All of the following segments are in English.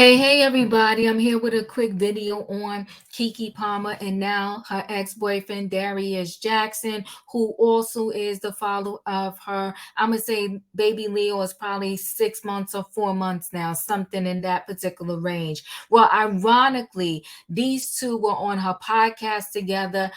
Hey, everybody. I'm here with a quick video on Keke Palmer and now her ex boyfriend, Darius Jackson, who also is the father of her. I'm going to say baby Leo is probably 6 months or 4 months now, something in that particular range. Well, ironically, these two were on her podcast together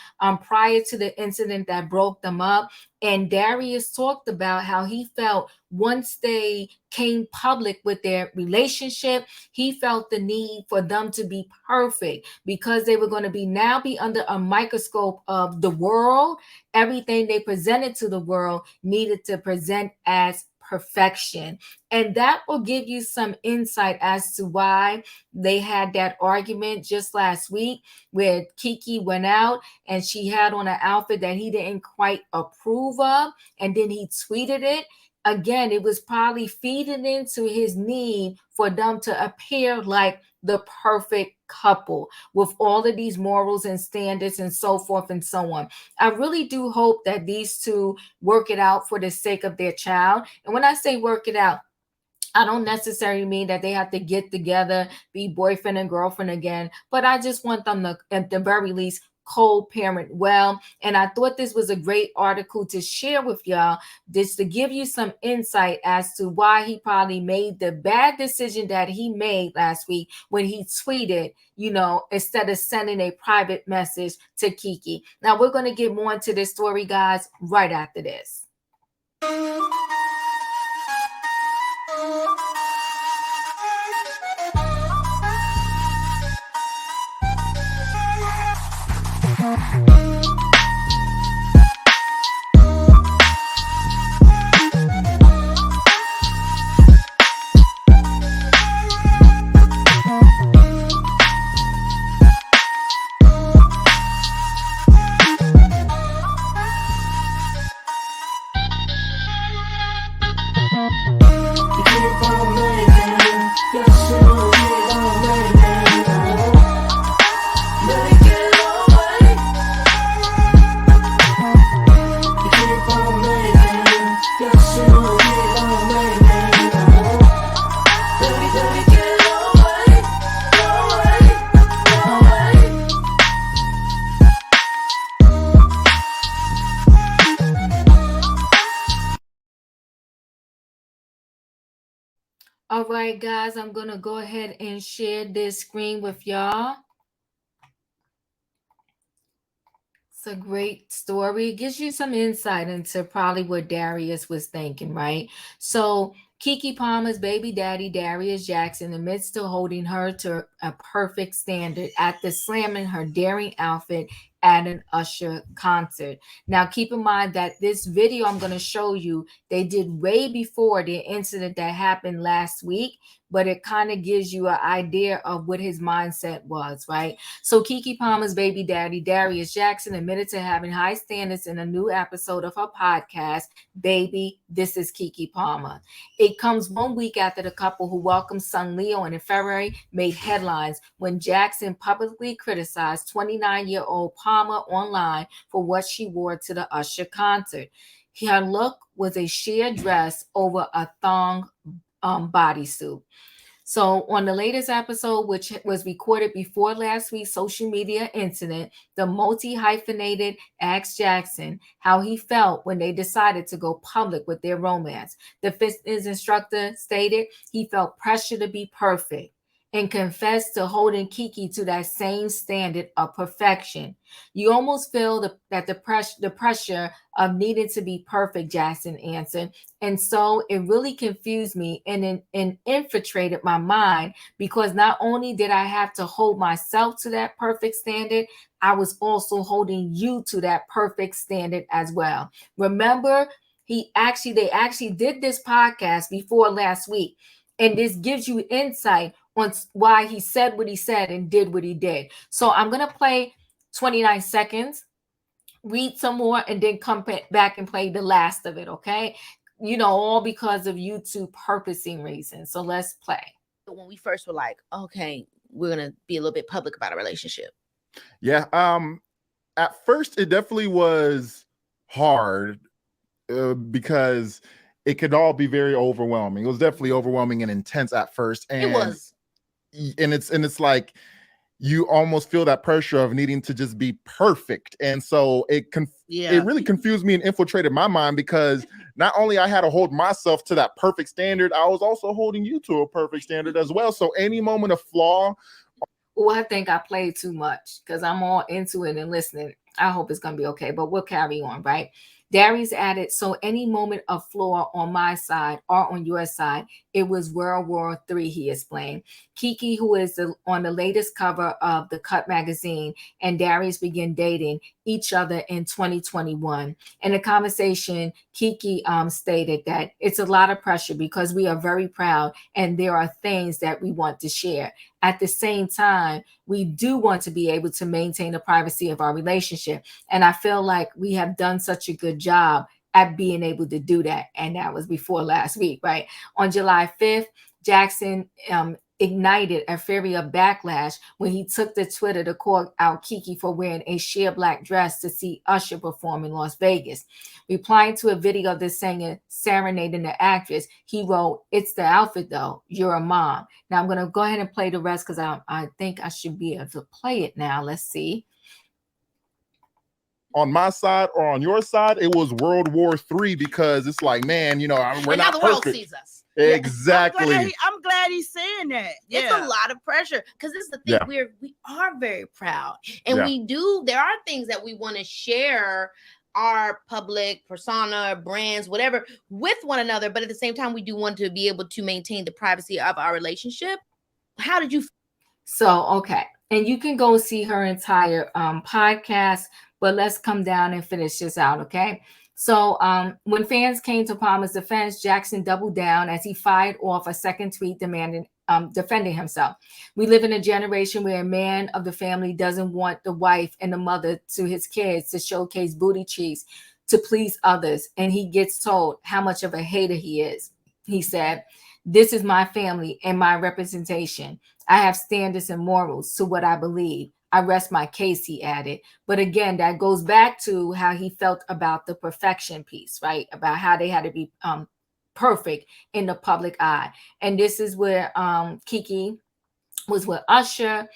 prior to the incident that broke them up. And Darius talked about how he felt once they came public with their relationship, he felt the need for them to be perfect because they were going to be under a microscope of the world. Everything they presented to the world needed to present as perfection. And that will give you some insight as to why they had that argument just last week where Keke went out and she had on an outfit that he didn't quite approve of, and then he tweeted it. Again, it was probably feeding into his need for them to appear like the perfect couple with all of these morals and standards and so forth and so on. I really do hope that these two work it out for the sake of their child. And when I say work it out, I don't necessarily mean that they have to get together, be boyfriend and girlfriend again, but I just want them to, at the very least, co-parent well. And I thought this was a great article to share with y'all, just to give you some insight as to why he probably made the bad decision that he made last week when he tweeted, instead of sending a private message to Keke. Now we're going to get more into this story, guys, right after this. All right, guys, I'm going to go ahead and share this screen with y'all. It's a great story. It gives you some insight into probably what Darius was thinking, right? So Keke Palmer's baby daddy, Darius Jackson, admits to holding her to a perfect standard after slamming her daring outfit at an Usher concert. Now, keep in mind that this video I'm going to show you, they did way before the incident that happened last week, but it kind of gives you an idea of what his mindset was, right? So Keke Palmer's baby daddy, Darius Jackson, admitted to having high standards in a new episode of her podcast, Baby, This is Keke Palmer. It comes 1 week after the couple who welcomed son Leo in February made headlines when Jackson publicly criticized 29-year-old Palmer online for what she wore to the Usher concert. Her look was a sheer dress over a thong bodysuit. So, on the latest episode, which was recorded before last week's social media incident, the multi hyphenated asked Jackson how he felt when they decided to go public with their romance. The fitness instructor stated he felt pressure to be perfect and confessed to holding Keke to that same standard of perfection. You almost feel that the pressure of needing to be perfect, Jackson answered. And so it really confused me and infiltrated my mind because not only did I have to hold myself to that perfect standard, I was also holding you to that perfect standard as well. Remember, they actually did this podcast before last week. And this gives you insight on why he said what he said and did what he did. So I'm going to play 29 seconds, read some more, and then come back and play the last of it, okay? All because of YouTube purposing reasons. So let's play. When we first were like, okay, we're going to be a little bit public about our relationship. Yeah. At first, it definitely was hard because it could all be very overwhelming. It was definitely overwhelming and intense at first. And it was. and it's like you almost feel that pressure of needing to just be perfect. And so it really confused me and infiltrated my mind, because not only I had to hold myself to that perfect standard, I was also holding you to a perfect standard as well. So any moment of flaw. Oh, I think I played too much because I'm all into it and listening. I hope it's going to be okay, but we'll carry on, right? Darius added, so any moment of flaw on my side or on your side, it was World War III, he explained. Keke, who is on the latest cover of the Cut magazine, and Darius began dating each other in 2021. In the conversation, Keke stated that it's a lot of pressure because we are very proud and there are things that we want to share. At the same time, we do want to be able to maintain the privacy of our relationship. And I feel like we have done such a good job at being able to do that. And that was before last week, right? On July 5th, Jackson ignited a fury of backlash when he took to Twitter to call out Keke for wearing a sheer black dress to see Usher perform in Las Vegas. Replying to a video of the singer serenading the actress, he wrote, "It's the outfit though, you're a mom." Now I'm going to go ahead and play the rest because I think I should be able to play it now. Let's see. On my side or on your side, it was World War III, because it's like, man, we're not the perfect. world sees us. Exactly. I'm glad he's saying that. It's a lot of pressure because this is the thing. Yeah. We are very proud, and Yeah. there are things that we want to share our public persona, brands, whatever, with one another. But at the same time, we do want to be able to maintain the privacy of our relationship. How did you? So, okay. And you can go see her entire podcast, but let's come down and finish this out, okay? So when fans came to Palmer's defense, Jackson doubled down as he fired off a second tweet defending himself. We live in a generation where a man of the family doesn't want the wife and the mother to his kids to showcase booty cheeks to please others, and he gets told how much of a hater he is. He said, "This is my family and my representation. I have standards and morals to what I believe. I rest my case," he added. But again, that goes back to how he felt about the perfection piece, right? About how they had to be perfect in the public eye. And this is where Keke was with Usher.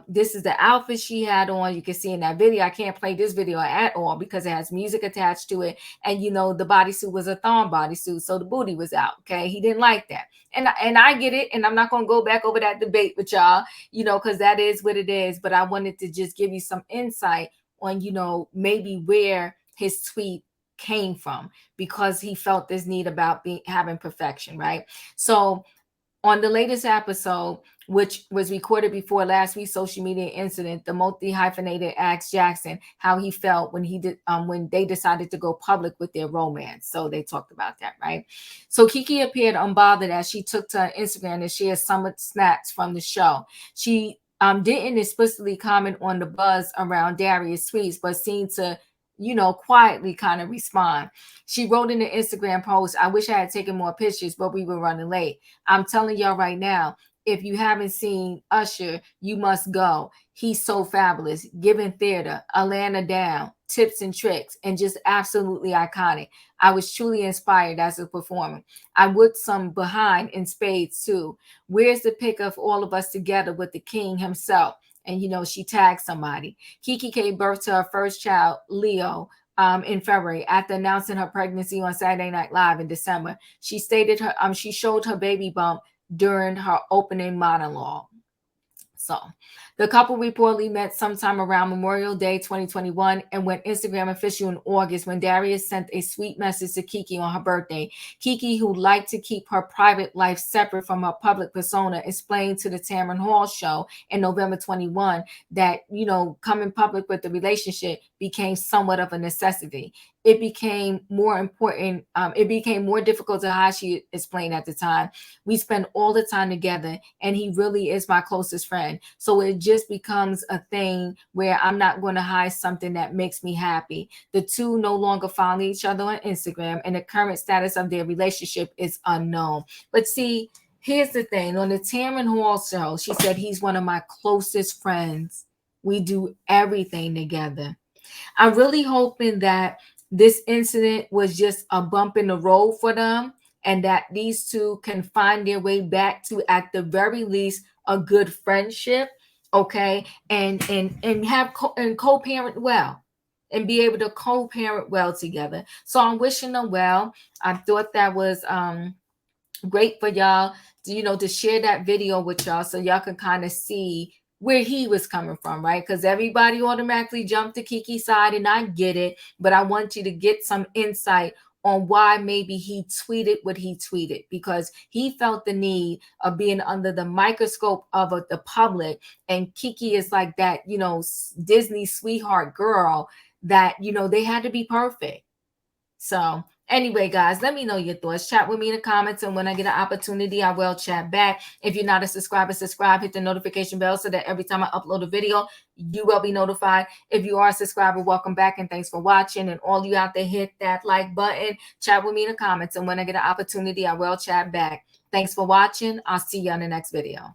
This is the outfit she had on. You can see in that video. I can't play this video at all because it has music attached to it. And the bodysuit was a thong bodysuit, so the booty was out. Okay, he didn't like that, and I get it. And I'm not gonna go back over that debate with y'all, because that is what it is. But I wanted to just give you some insight on, maybe where his tweet came from, because he felt this need about having perfection, right? So on the latest episode, which was recorded before last week's social media incident, the multi-hyphenated asked Jackson how he felt when they decided to go public with their romance. So they talked about that, right? So Keke appeared unbothered as she took to her Instagram to share some snaps from the show. She didn't explicitly comment on the buzz around Darius' tweets, but seemed to quietly kind of respond. She wrote in the Instagram post, "I wish I had taken more pictures, but we were running late. I'm telling y'all right now, if you haven't seen Usher, you must go. He's so fabulous, giving theater, Atlanta down, tips and tricks, and just absolutely iconic. I was truly inspired as a performer. I would some behind in spades too. Where's the pic of all of us together with the king himself?" And she tagged somebody. Keke gave birth to her first child, Leo, in February after announcing her pregnancy on Saturday Night Live in December. She stated she showed her baby bump during her opening monologue. So the couple reportedly met sometime around Memorial Day 2021 and went Instagram official in August when Darius sent a sweet message to Keke on her birthday. Keke, who liked to keep her private life separate from her public persona, explained to the Tamron Hall show in November 21 that, coming public with the relationship became somewhat of a necessity. It became more important. It became more difficult to hide, she explained at the time. We spend all the time together and he really is my closest friend. So it just becomes a thing where I'm not going to hide something that makes me happy. The two no longer follow each other on Instagram and the current status of their relationship is unknown. But see, here's the thing. On the Tamron Hall show, she said he's one of my closest friends. We do everything together. I'm really hoping that this incident was just a bump in the road for them and that these two can find their way back to, at the very least, a good friendship, okay, and have co-parent well, and be able to co-parent well together. So I'm wishing them well. I thought that was great for y'all to, you know, to share that video with y'all, so y'all can kind of see where he was coming from, right? Because everybody automatically jumped to Keke's side, and I get it, but I want you to get some insight on why maybe he tweeted what he tweeted, because he felt the need of being under the microscope of the public. And Keke is like that, you know, Disney sweetheart girl that, you know, they had to be perfect. So anyway, guys, let me know your thoughts. Chat with me in the comments, and when I get an opportunity, I will chat back. If you're not a subscriber, subscribe, hit the notification bell so that every time I upload a video, you will be notified. If you are a subscriber, welcome back, and thanks for watching. And all you out there, hit that like button. Chat with me in the comments, and when I get an opportunity, I will chat back. Thanks for watching. I'll see you on the next video.